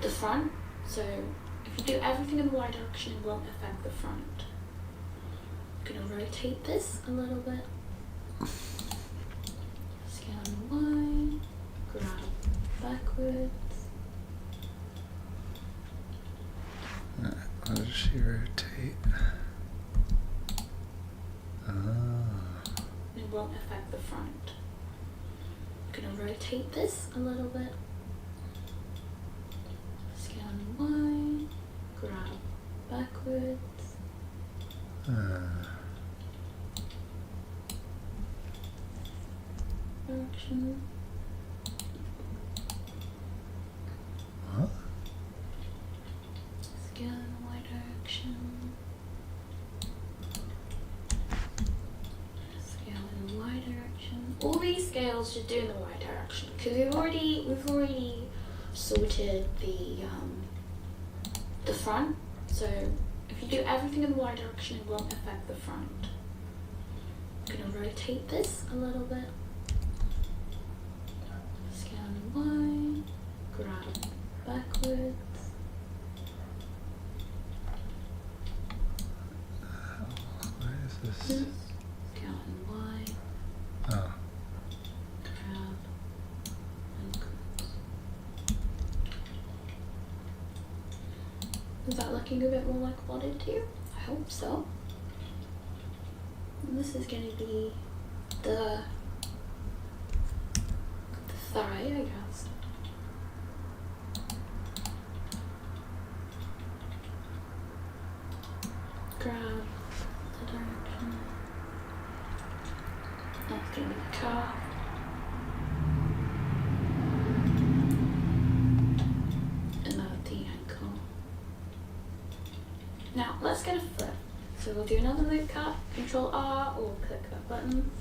the front. So if you do everything in the Y direction, it won't affect the front. I'm gonna rotate this a little bit. Scale on Y, grab backwards. How does she rotate? It won't affect the front. I'm gonna rotate this a little bit. Scale on Y, grab backwards. Direction. What? Scale in the Y direction. Scale in the Y direction. All these scales should do in the Y direction because we've already sorted the front. So if you do everything in the Y direction, it won't affect the front. I'm gonna rotate this a little bit. Scale on Y, grab backwards. Why is this? Scale on Y, Oh. grab and cruise. Is that looking a bit more like what it do? I hope so. And this is going to be the thigh, I guess. Grab the direction. That's going to be the calf. And now the ankle. Now let's get a foot. So we'll do another loop cut, Control R, or click that button.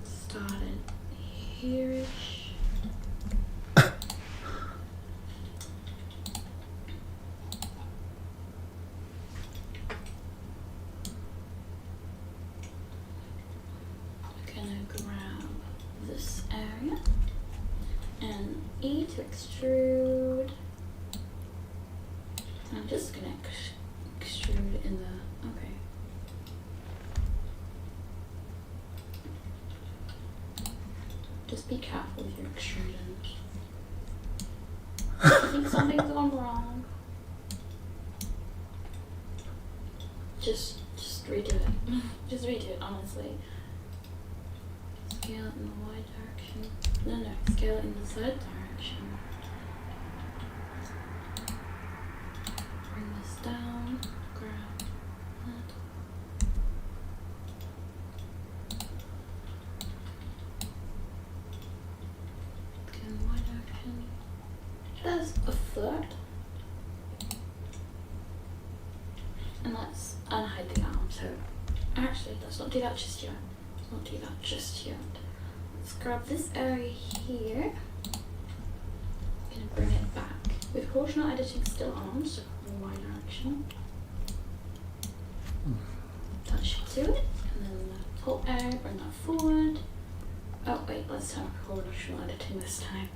Start it here-ish. We're gonna grab this area and E to extrude. I'm just gonna extrude in the, okay. Just be careful with your extrusions. I think something's gone wrong. Just redo it. Just redo it, honestly. Scale it in the Y direction. No, scale it in the Z direction. Bring this down, grab that. Get in the Y direction. There's a foot. And let's unhide the arm. So actually, let's not do that just yet. Let's not do that just yet. Let's grab this area here. Gonna bring it back. With proportional editing still on, so in the Y direction. Touch to it, and then the top area, bring that forward. Oh wait, let's turn proportional editing this time.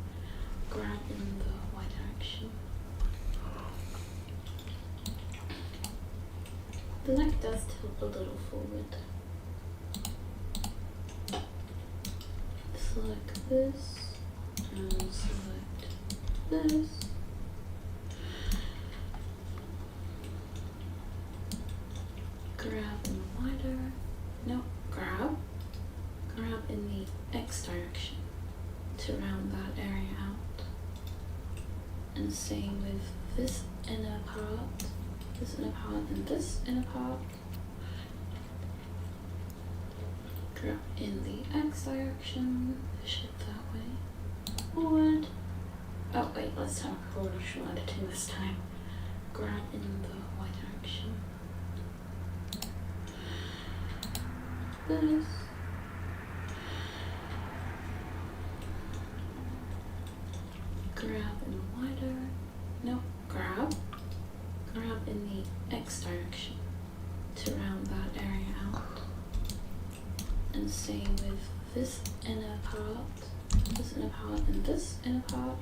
Grab in the Y direction. The neck does tilt a little forward. Select this, and select this. Grab in the Y direction. No, grab in the X direction to round that area out. And same with this inner part, and this inner part. Grab in the X direction, push it that way, forward. Oh wait, let's turn proportional editing this time. Grab in the Y direction. This. Grab in the Y direction. No, grab in the X direction to round that area out. And same with this inner part, and this inner part.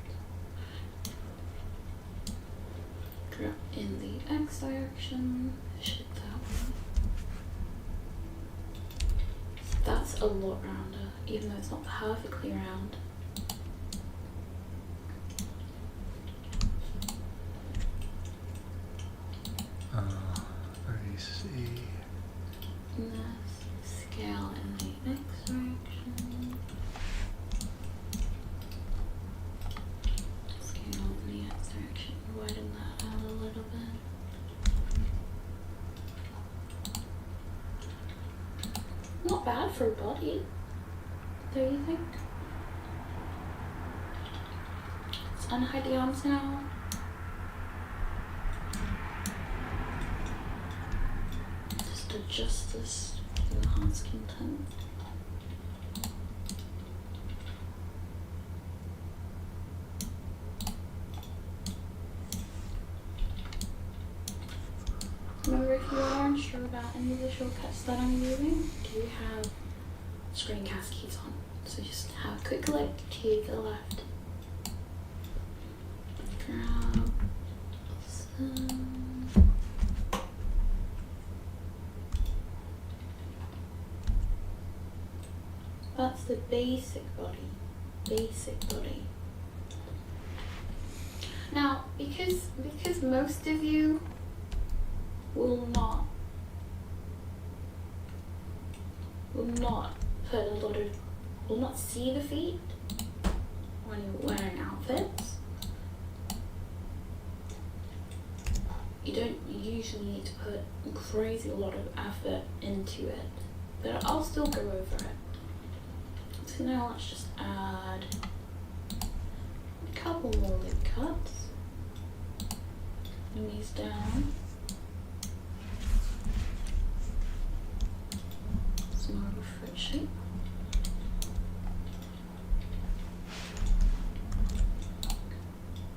grab in the X direction, shape that one. That's a lot rounder, even though it's not perfectly round. Let me see. And let's scale in the X direction. Scale in the X direction, widen that out a little bit. Not bad for a body, don't you think? Let's unhide the arms now. Just adjust this to enhance content. Remember, if you are unsure about any of the shortcuts that I'm using, do have screencast keys on. So just have a quick look to the left. Grab some. That's the basic body. Basic body. Now, because most of you will not put a lot of, will not see the feet when you're wearing outfits. You don't usually need to put a crazy lot of effort into it, but I'll still go over it. So now let's just add a couple more lip cuts. Bring these down. Some more of a foot shape.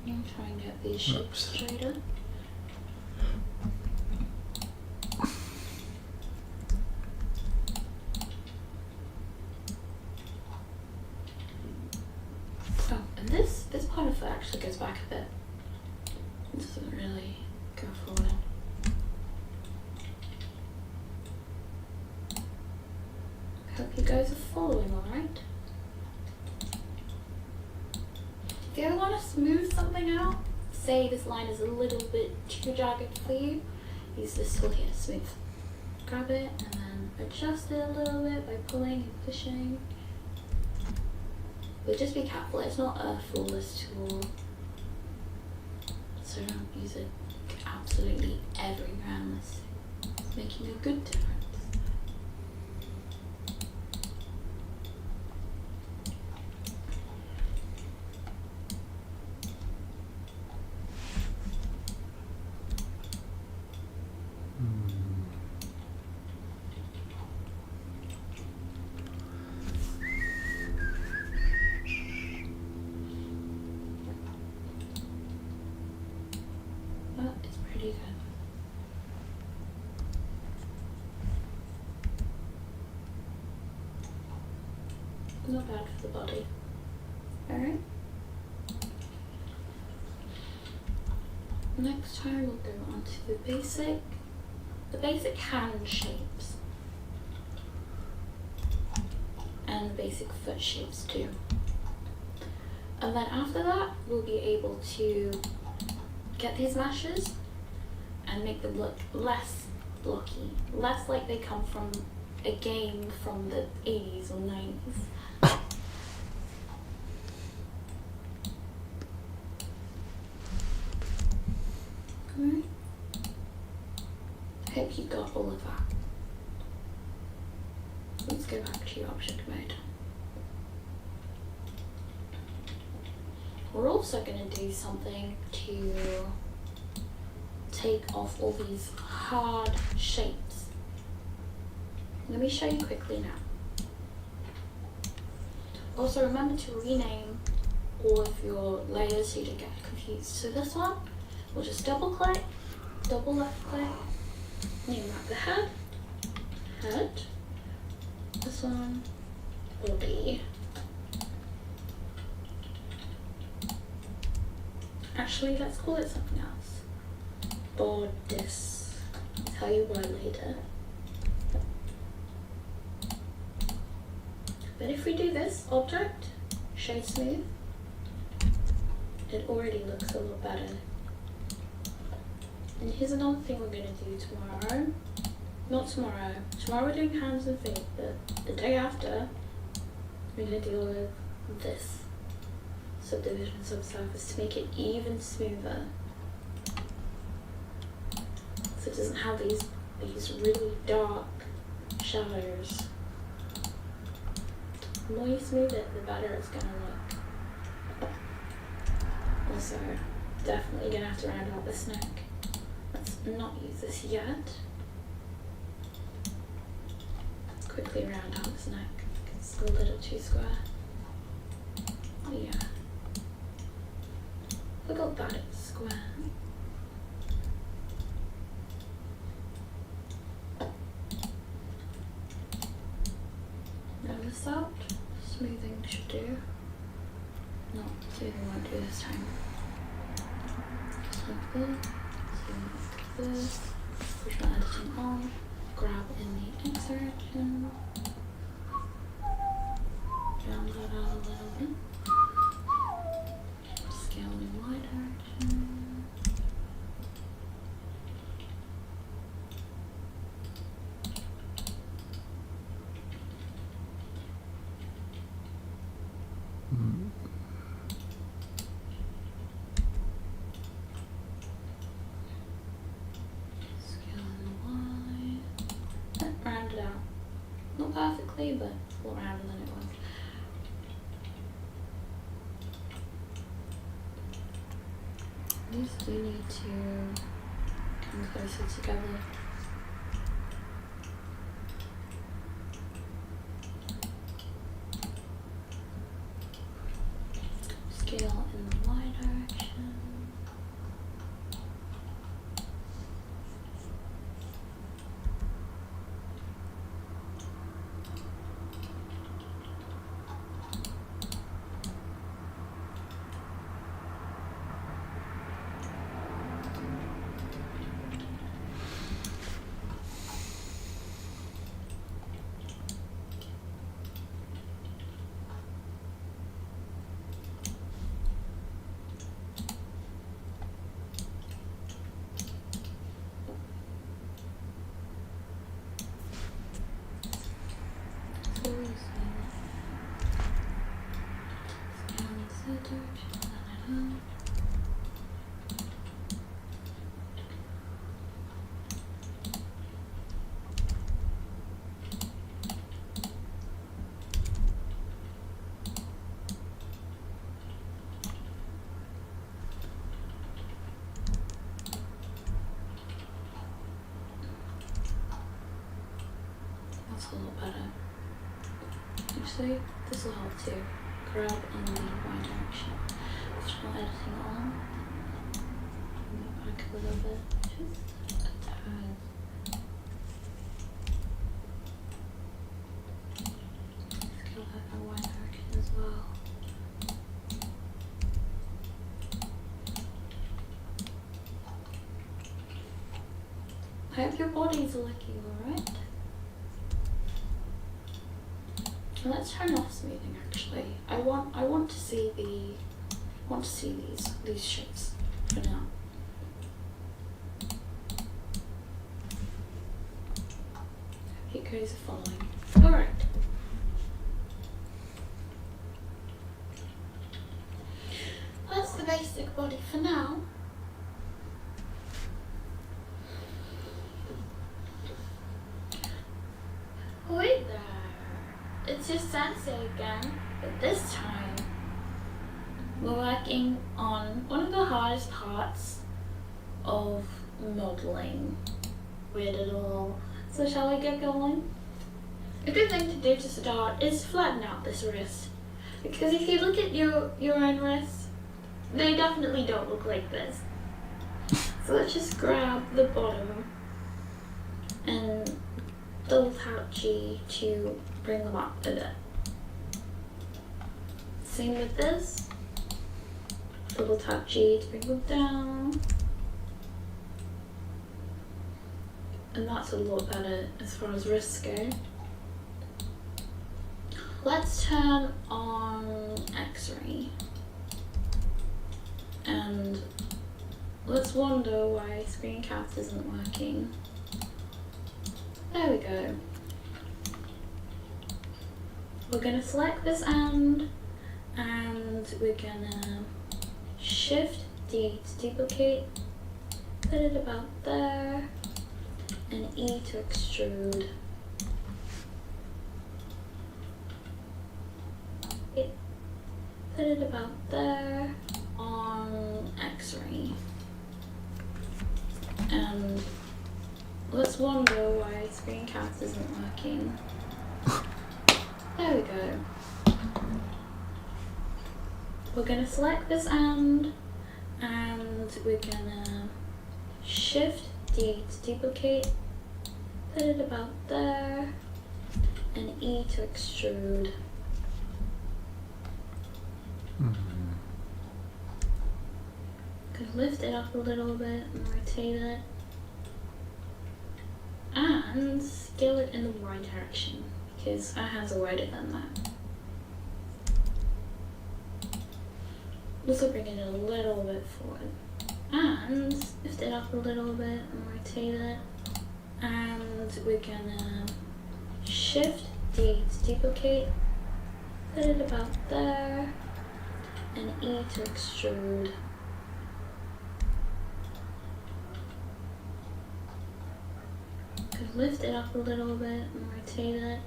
I'm try and get these shapes straighter. Oh, and this part of it actually goes back a bit. It doesn't really go forward. Hope you guys are following alright. If you ever want to smooth something out, say this line is a little bit too jagged for you, use this tool here to smooth. Grab it and then adjust it a little bit by pulling and pushing. But just be careful, it's not a flawless tool, so don't use it absolutely everywhere unless it's making a good difference. Pretty good. Not bad for the body. Alright. Next time we'll go on to the basic hand shapes. And the basic foot shapes too. And then after that we'll be able to get these meshes and make them look less blocky, less like they come from a game from the 80s or 90s. Alright. I hope you got all of that. Let's go back to your object mode. We're also going to do something to take off all these hard shapes. Let me show you quickly now. Also remember to rename all of your layers so you don't get confused. So this one, we'll just double click, double left click, name that the head, this one, body. Actually, let's call it something else. bodice. I'll tell you why later. But if we do this object, shade smooth, it already looks a lot better. And here's another thing we're going to do tomorrow. Not tomorrow. Tomorrow we're doing hands and feet, but the day after, we're going to deal with this subdivision subsurface to make it even smoother. So it doesn't have these really dark shadows. The more you smooth it, the better it's going to look. Also, definitely going to have to round out this neck. Let's not use this yet. Quickly round out this neck. It's a little too square. Oh yeah. Look how bad it's square. Round this out. Smoothing should do. No, smoothing won't do this time. Just like this. Like this. Push my editing on. Grab in the X direction. Round that out a little bit. Scale in Y direction. Not perfectly, but a lot rounder than it was. These do need to come closer together. Scale in the Y direction. That's a lot better. Actually, this will help too. Grab in the Y direction. Just not editing on. Bring it back a little bit. Just a tad. Scale that in the Y direction as well. I hope your bodies are looking alright. Let's turn off smoothing actually. I want to see these shapes for now. Hope you guys are following. Alright. That's the basic body for now. Wait there. It's your sensei again, but this time we're working on one of the hardest parts of modeling. Weird at all. So shall we get going? A good thing to do to start is flatten out this wrist. Because if you look at your own wrists, they definitely don't look like this. So let's just grab the bottom and double tap G to bring them up a bit. Same with this. Double tap G to bring them down. and that's a lot better as far as risks go. Let's turn on X-ray. And let's wonder why screencast isn't working. There we go. We're gonna select this and we're gonna Shift D to duplicate, put it about there, and E to extrude. Put it about there on X-ray. And let's wonder why screencast isn't working. There we go. We're gonna select this and we're gonna Shift D to duplicate, put it about there, and E to extrude. Could lift it up a little bit and rotate it. And scale it in the right direction, because our hands are wider than that. Also bring it a little bit forward. And lift it up a little bit and rotate it. And we're gonna Shift D to duplicate, put it about there, and E to extrude. Could lift it up a little bit and rotate it.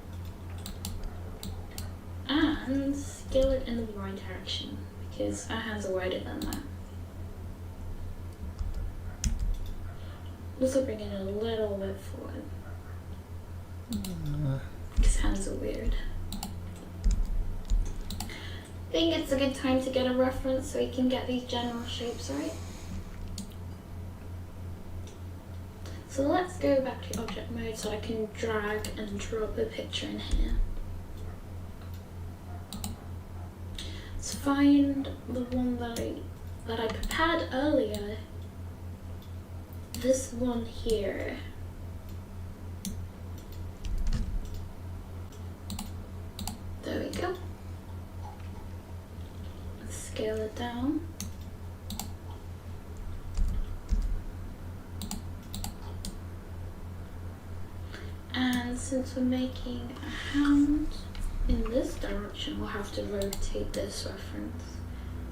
And scale it in the right direction, because our hands are wider than that. Also bring it a little bit forward. His hands are weird. I think it's a good time to get a reference so we can get these general shapes right. So let's go back to object mode so I can drag and drop a picture in here. Let's find the one that I prepared earlier. This one here. There we go. Let's scale it down. And since we're making a hand in this direction, we'll have to rotate this reference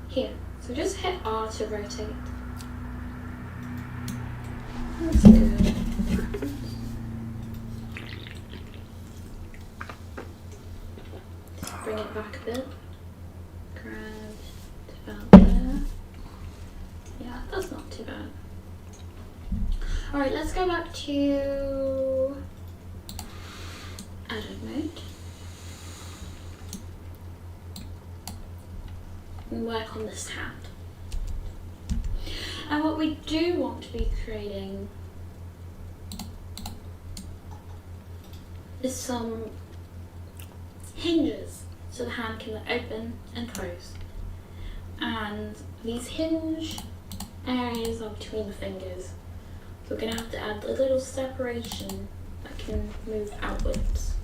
here. So just hit R to rotate. That's good. Just bring it back a bit. Grab it about there. Yeah, that's not too bad. Alright, let's go back to edit mode and work on this hand. And what we do want to be creating is some hinges so the hand can open and close. And these hinge areas are between the fingers. So we're going to have to add a little separation that can move outwards.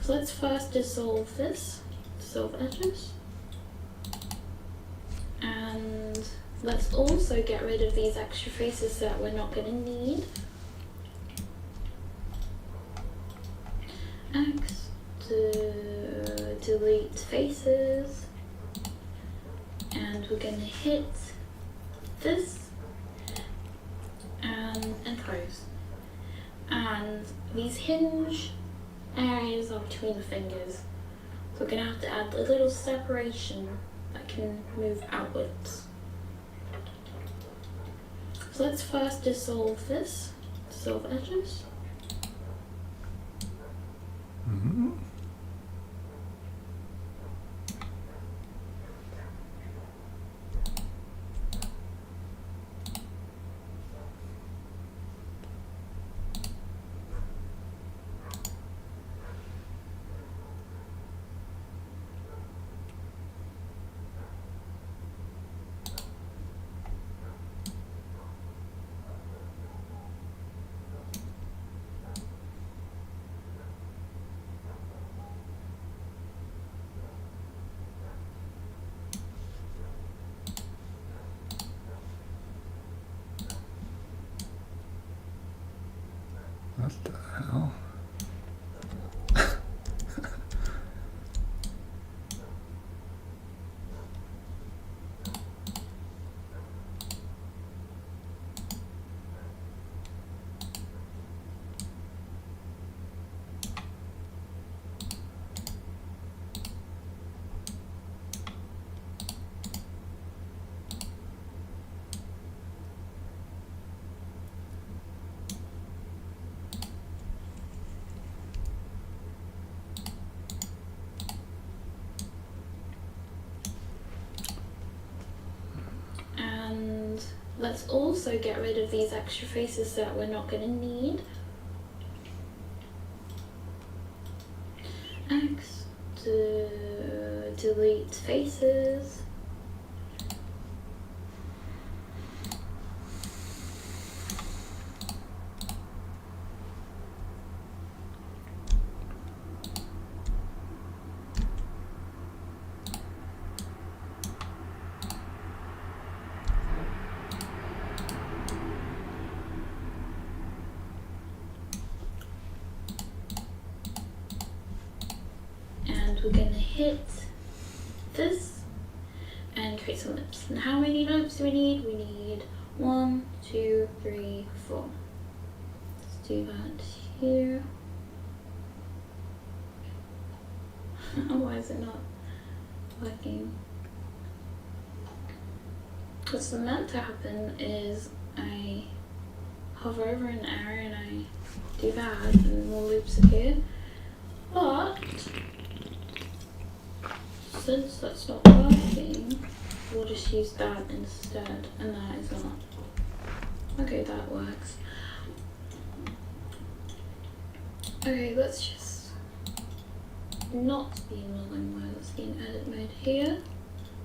So let's first dissolve this, dissolve edges. And let's also get rid of these extra faces that we're not going to need. X to delete faces. And we're going to hit this and close. And these hinge areas are between the fingers. So we're going to have to add a little separation that can move outwards. So let's first dissolve this, dissolve edges. let's also get rid of these extra faces that we're not gonna need. X to delete faces. And we're gonna hit this and create some lips. And how many lips do we need? We need 1, 2, 3, 4. Let's do that here. Why is it not working? What's meant to happen is I hover over an area and I do that and more loops appear. But since that's not working, we'll just use that instead, and that is not. Okay, that works. Okay, let's just not be in modeling mode, let's be in edit mode here,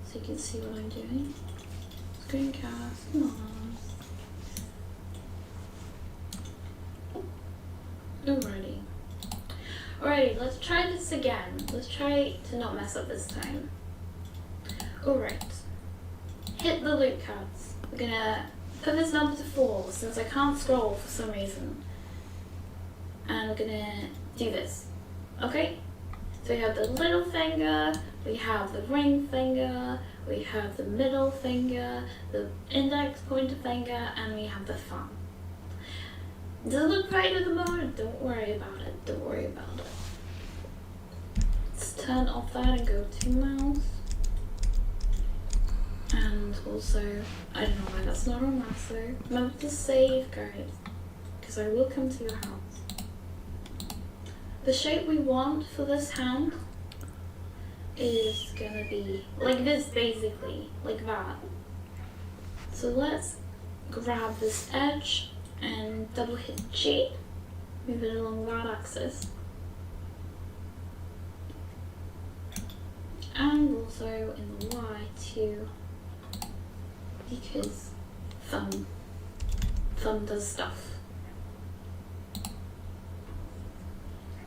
so you can see what I'm doing. Screencast, come on. Alrighty, let's try this again. Let's try to not mess up this time. Alright, hit the loop cards. We're gonna put this number to 4 since I can't scroll for some reason. And we're gonna do this, okay? So we have the little finger, we have the ring finger, we have the middle finger, the index pointer finger, and we have the thumb. Does it look right at the moment? Don't worry about it. Don't worry about it. Let's turn off that and go to mouse. And also, I don't know why that's not on mouse though. Remember to save, guys, because I will come to your house. The shape we want for this hand is gonna be like this, basically, like that. So let's grab this edge and double hit G, move it along that axis. And also in the Y too, because thumb does stuff.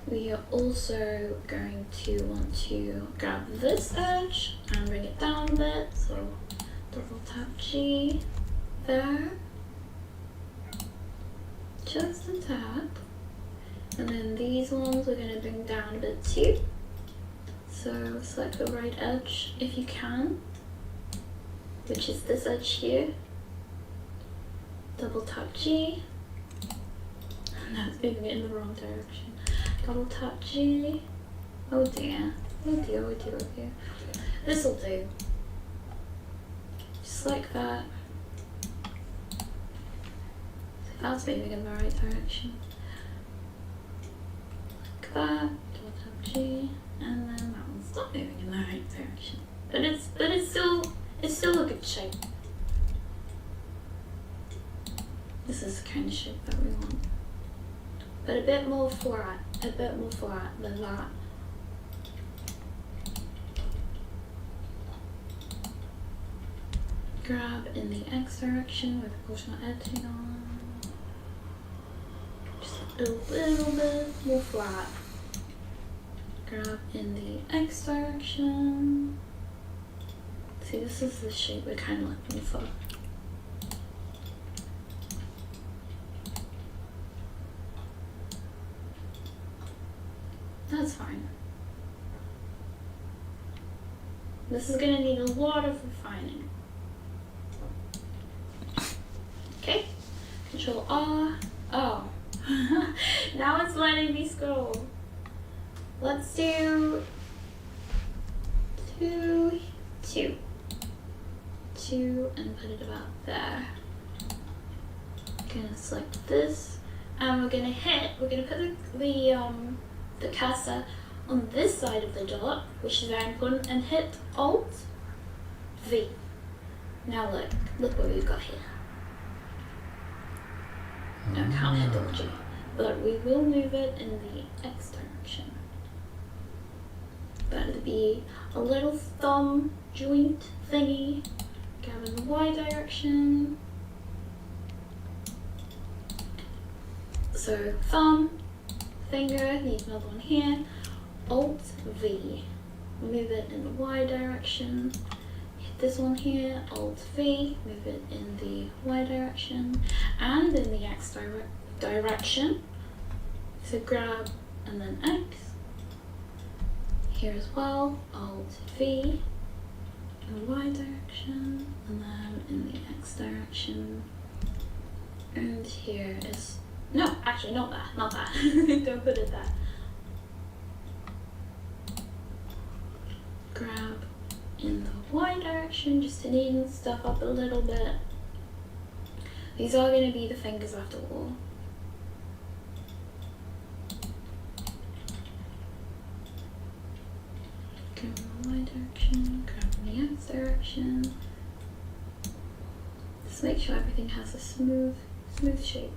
We are also going to want to grab this edge and bring it down a bit, so double tap G there. Just a tap, and then these ones we're going to bring down a bit too. So select the right edge if you can, which is this edge here. Double tap G, and that's moving it in the wrong direction. Double tap G. Oh dear, oh dear, oh dear, oh dear. This'll do. Just like that. That's moving in the right direction. Like that, double tap G, and then that one's not moving in the right direction. But it's still a good shape. This is the kind of shape that we want. But a bit more flat than that. Grab in the X direction with proportional editing on. A little bit more flat. Grab in the X direction. See, this is the shape we're kind of looking for. That's fine. This is gonna need a lot of refining. Okay, Control R. Oh. Now it's letting me scroll. Let's do 2, 2, 2, and put it about there. Gonna select this, and we're gonna put the cursor on this side of the dot, which is very important, and hit Alt V. Now look what we've got here. No, can't hit double G. But we will move it in the X direction. But it'll be a little thumb joint thingy. Grab in the Y direction. So thumb, finger, need another one here. Alt V. Move it in the Y direction. Hit this one here, Alt V, move it in the Y direction and in the X direction. So grab and then X. Here as well, Alt V in the Y direction and then in the X direction. And here is, no, actually not that, not that. Don't put it there. Grab in the Y direction just to neaten stuff up a little bit. These are going to be the fingers after all. Grab in the Y direction, grab in the X direction. Just make sure everything has a smooth shape.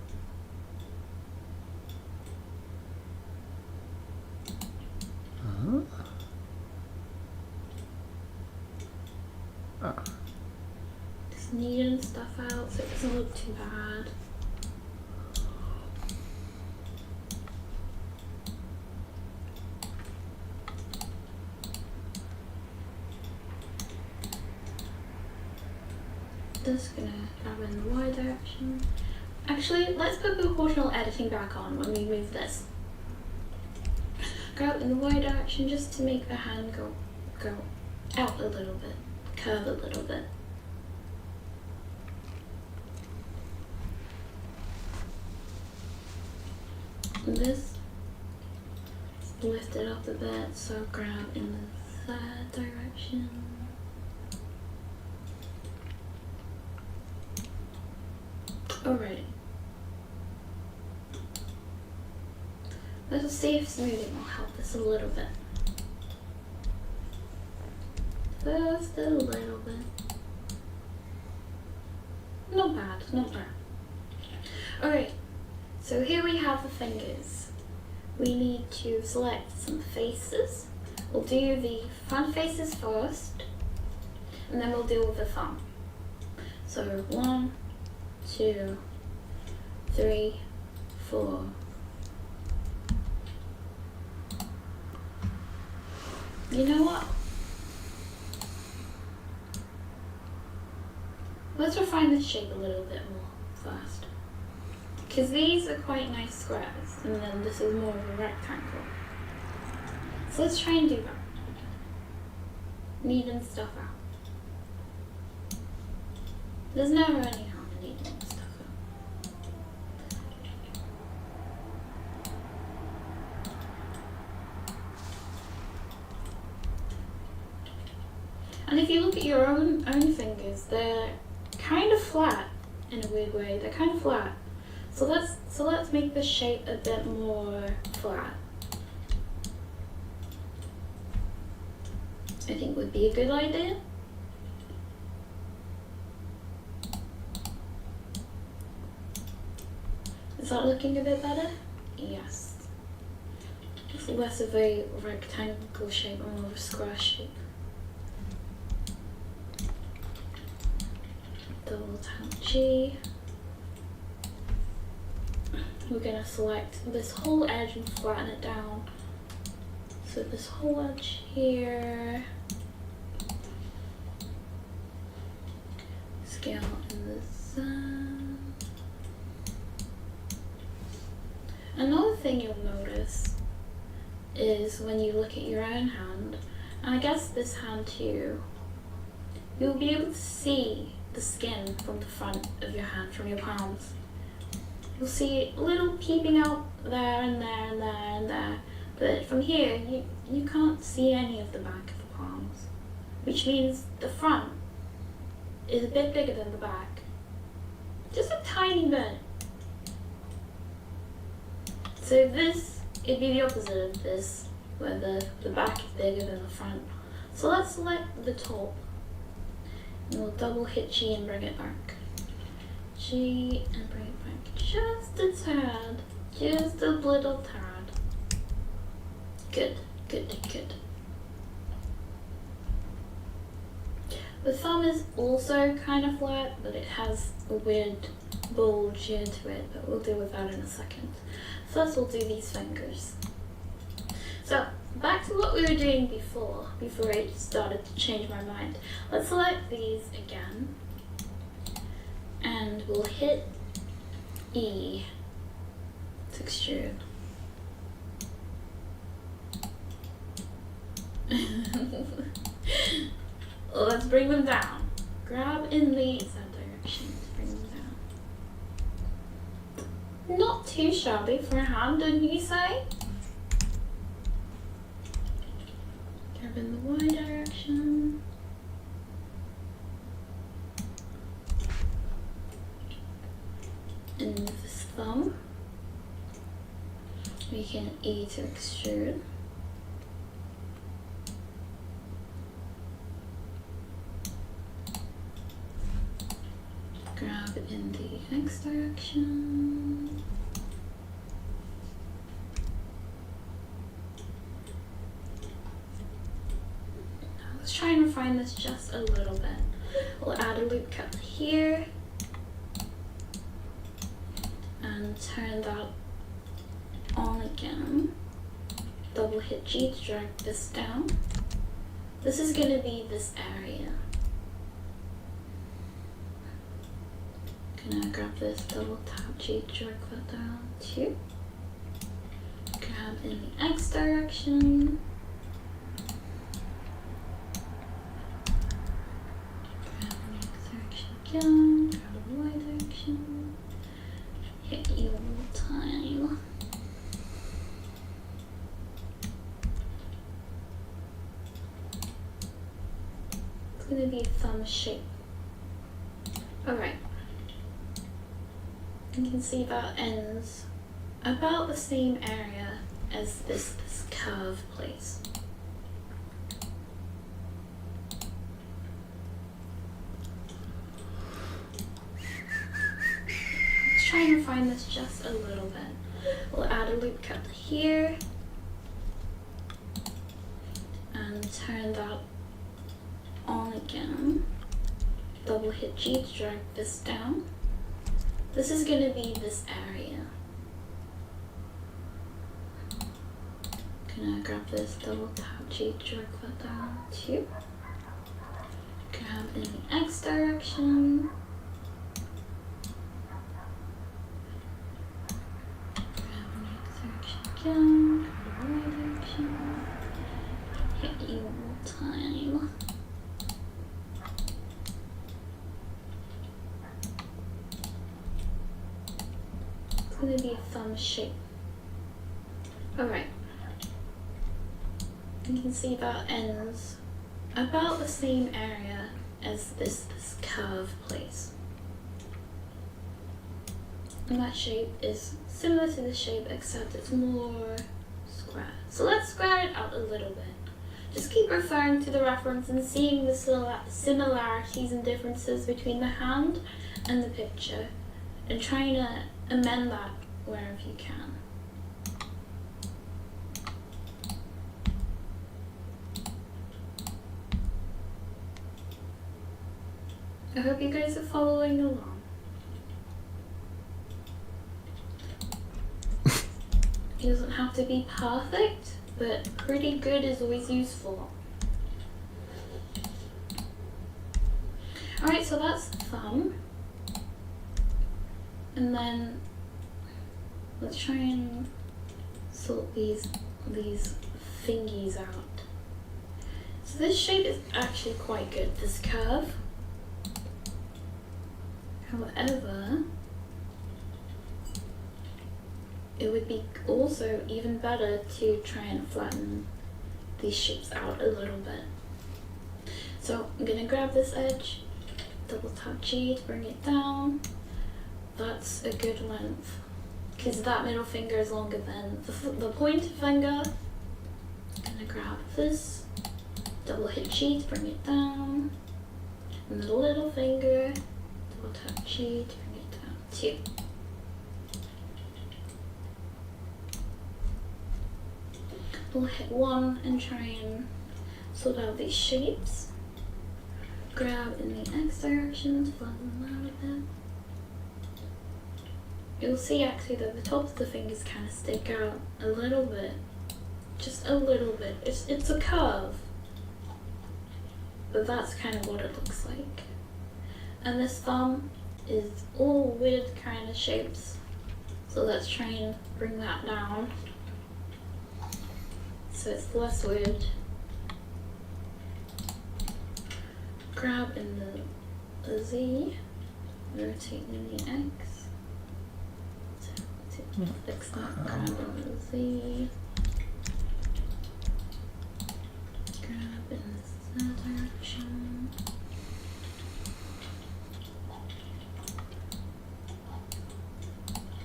Just neaten stuff out so it doesn't look too bad. Just gonna grab in the Y direction. Actually, let's put proportional editing back on when we move this. Grab in the Y direction just to make the hand go out a little bit, curve a little bit. And this, lift it up a bit, so grab in the third direction. Alright. Let's see if smoothing will help this a little bit. Just a little bit. Not bad, not bad. Alright, so here we have the fingers. We need to select some faces. We'll do the front faces first, and then we'll deal with the thumb. So 1, 2, 3, 4. You know what? Let's refine this shape a little bit more first. Because these are quite nice squares, and then this is more of a rectangle. So let's try and do that. Neaten stuff out. There's never any harm in neatening stuff out. And if you look at your own fingers, they're kind of flat in a weird way. They're kind of flat. So let's make the shape a bit more flat. I think would be a good idea. Is that looking a bit better? Yes. It's less of a rectangle shape and more of a square shape. Double tap G. We're going to select this whole edge and flatten it down. So this whole edge here. Scale in the sun. Another thing you'll notice is when you look at your own hand, and I guess this hand too, you'll be able to see the skin from the front of your hand, from your palms. You'll see a little peeping out there and there and there and there, but from here you can't see any of the back of the palms, which means the front is a bit bigger than the back, just a tiny bit. So this, it'd be the opposite of this, where the back is bigger than the front. So let's select the top, and we'll double hit G and bring it back. G and bring it back just a tad. Just a little tad. Good, good, good. The thumb is also kind of flat, but it has a weird bulge here to it, but we'll deal with that in a second. First we'll do these fingers. So, back to what we were doing before I started to change my mind. Let's select these again, and we'll hit E to extrude. Let's bring them down. Grab in the Z direction to bring them down. Not too shabby for a hand, didn't you say? Grab in the Y direction. And this thumb. We can E to extrude. Grab in the X direction. Now let's try and refine this just a little bit. We'll add a loop cut here and turn that on again. Double hit G to drag this down. This is going to be this area. Gonna grab this, double tap G to drag that down too. Grab in the X direction. Grab in the X direction again. Grab in the Y direction. Hit E one more time. It's gonna be a thumb shape. Alright. You can see that ends about the same area as this curve place. Let's try and refine this just a little bit. We'll add a loop cut here and turn that on again. Double hit G to drag this down. This is going to be this area. Gonna grab this, double tap G to drag that down too. Grab in the X direction. Grab in the X direction again. Grab the Y direction. Hit E one more time. It's going to be a thumb shape. Alright. You can see that ends about the same area as this curve place. And that shape is similar to this shape, except it's more square. So let's square it out a little bit. Just keep referring to the reference and seeing the similarities and differences between the hand and the picture, and trying to amend that wherever you can. I hope you guys are following along. It doesn't have to be perfect, but pretty good is always useful. Alright, so that's the thumb. And then let's try and sort these thingies out. So this shape is actually quite good, this curve. However, it would be also even better to try and flatten these shapes out a little bit. So I'm gonna grab this edge, double tap G to bring it down. That's a good length, because that middle finger is longer than the pointer finger. Gonna grab this, double hit G to bring it down, and the little finger, double tap G to bring it 2. We'll hit 1 and try and sort out these shapes. Grab in the X direction to flatten them out a bit. You'll see actually that the tops of the fingers kind of stick out a little bit. Just a little bit. It's a curve. But that's kind of what it looks like. And this thumb is all weird kind of shapes. So let's try and bring that down. So it's less weird. Grab in the Z, rotate in the X. So fix that. Grab in the Z. Grab in the Z direction.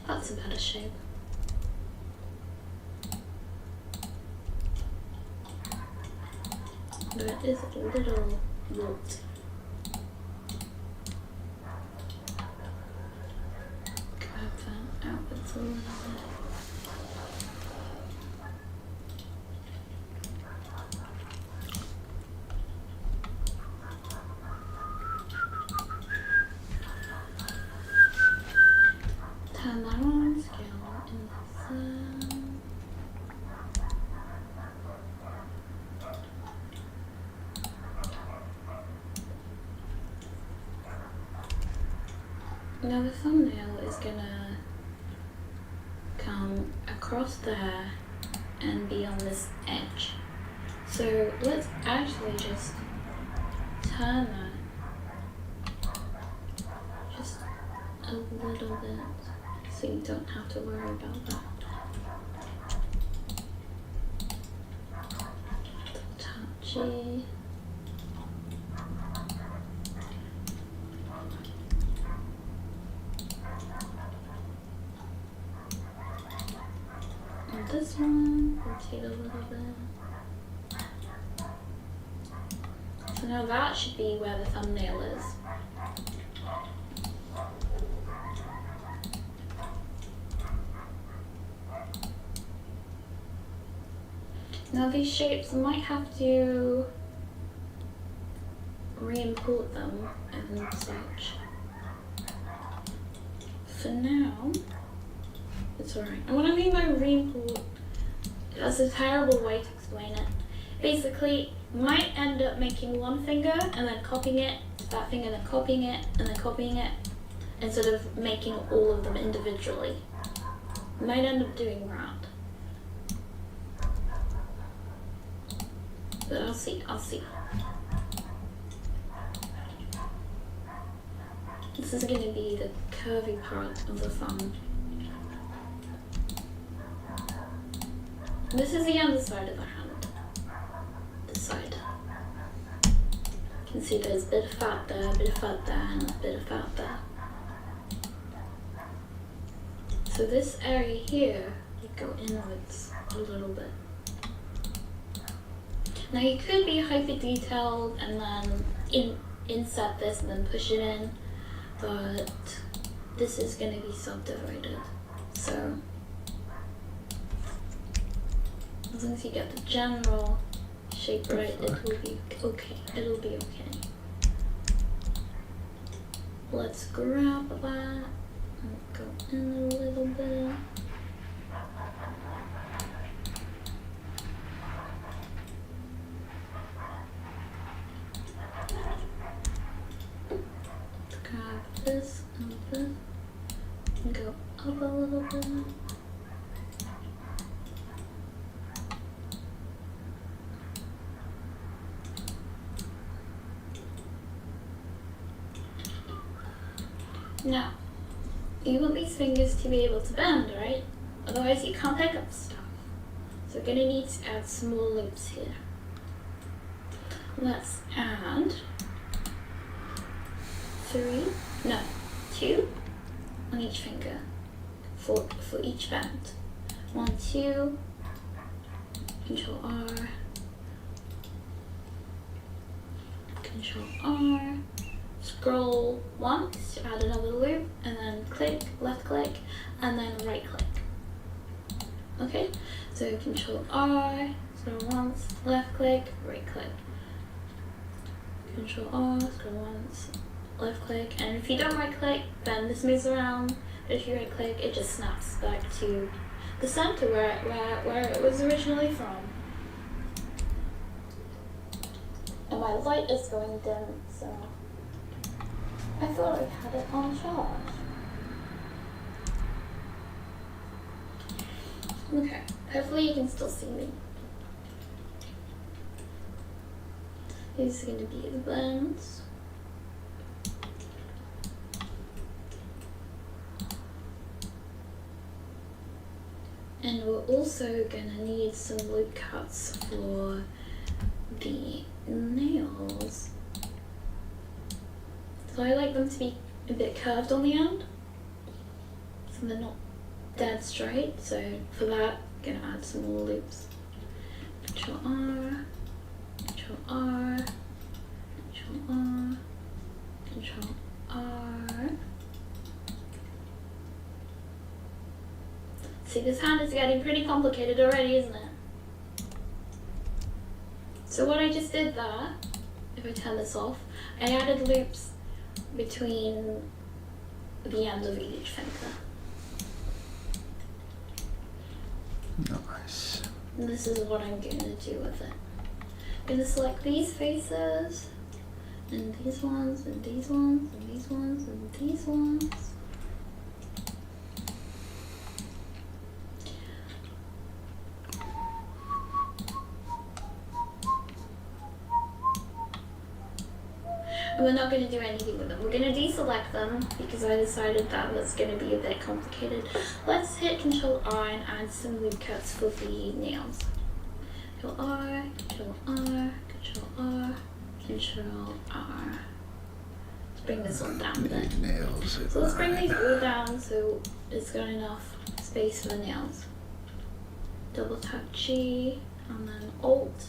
That's a better shape. But it is a little warped. Grab that outwards a little bit. Turn that on, scale in the sun. Now the thumbnail is gonna come across there and be on this edge. So let's actually just turn that just a little bit so you don't have to worry about that. Touchy. This one, rotate a little bit. So now that should be where the thumbnail is. Now these shapes, I might have to re-import them and such. For now, it's alright. And what I mean by re-import, that's a terrible way to explain it. Basically, you might end up making one finger and then copying it, that finger, then copying it, and then copying it, instead of making all of them individually. You might end up doing that. But I'll see. This is going to be the curvy part of the thumb. This is the underside of the hand. This side. You can see there's a bit of fat there, a bit of fat there, and a bit of fat there. So this area here, you go inwards a little bit. Now you could be hyper detailed and then insert this and then push it in, but this is going to be subdivided. So as long as you get the general shape right, it will be okay. It'll be okay. Let's grab that and go in a little bit. Grab this and this and go up a little bit. Now, you want these fingers to be able to bend, right? Otherwise you can't pick up stuff. So we're gonna need to add small loops here. Let's add 2 on each finger for each bend. 1, 2, Control R, Control R, scroll once to add another loop, and then click, left click, and then right click. Okay, so Control R, scroll once, left click, right click. Control R, scroll once, left click, and if you don't right click, then this moves around. If you right click, it just snaps back to the center where it was originally from. And my light is going dim, so I thought I had it on charge. Okay, hopefully you can still see me. These are going to be the blends. And we're also going to need some loop cuts for the nails. So I like them to be a bit curved on the end, so they're not dead straight. So for that, I'm going to add some more loops. Control R, Control R, Control R, Control R. See, this hand is getting pretty complicated already, isn't it? So what I just did there, if I turn this off, I added loops between the ends of each finger. Nice. And this is what I'm going to do with it. I'm going to select these faces, and these ones, and these ones, and these ones, and these ones. And we're not going to do anything with them. We're going to deselect them because I decided that was going to be a bit complicated. Let's hit Control R and add some loop cuts for the nails. Control R, Control R, Control R, Control R. Let's bring this one down a bit. Nails. So let's bring these all down so it's got enough space for the nails. Double tap G and then Alt,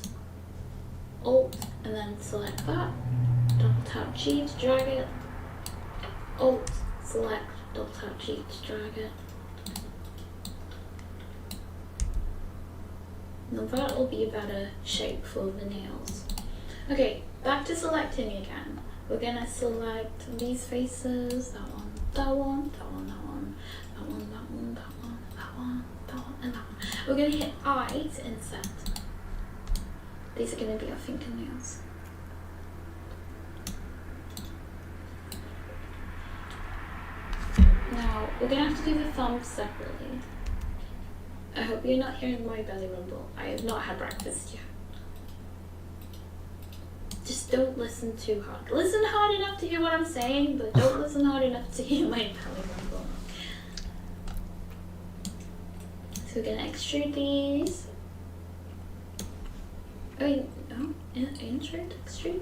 and then select that. Double tap G to drag it. Alt, select, double tap G to drag it. Now that will be a better shape for the nails. Okay, back to selecting again. We're gonna select these faces, that one, that one, that one, that one, that one, that one, that one, that one, that one, and that one. We're gonna hit I to insert. These are gonna be our fingernails. Now, we're going to have to do the thumbs separately. I hope you're not hearing my belly rumble. I have not had breakfast yet. Just don't listen too hard. Listen hard enough to hear what I'm saying, but don't listen hard enough to hear my belly rumble. So we're going to extrude these. Oh, wait, no, insert, extrude.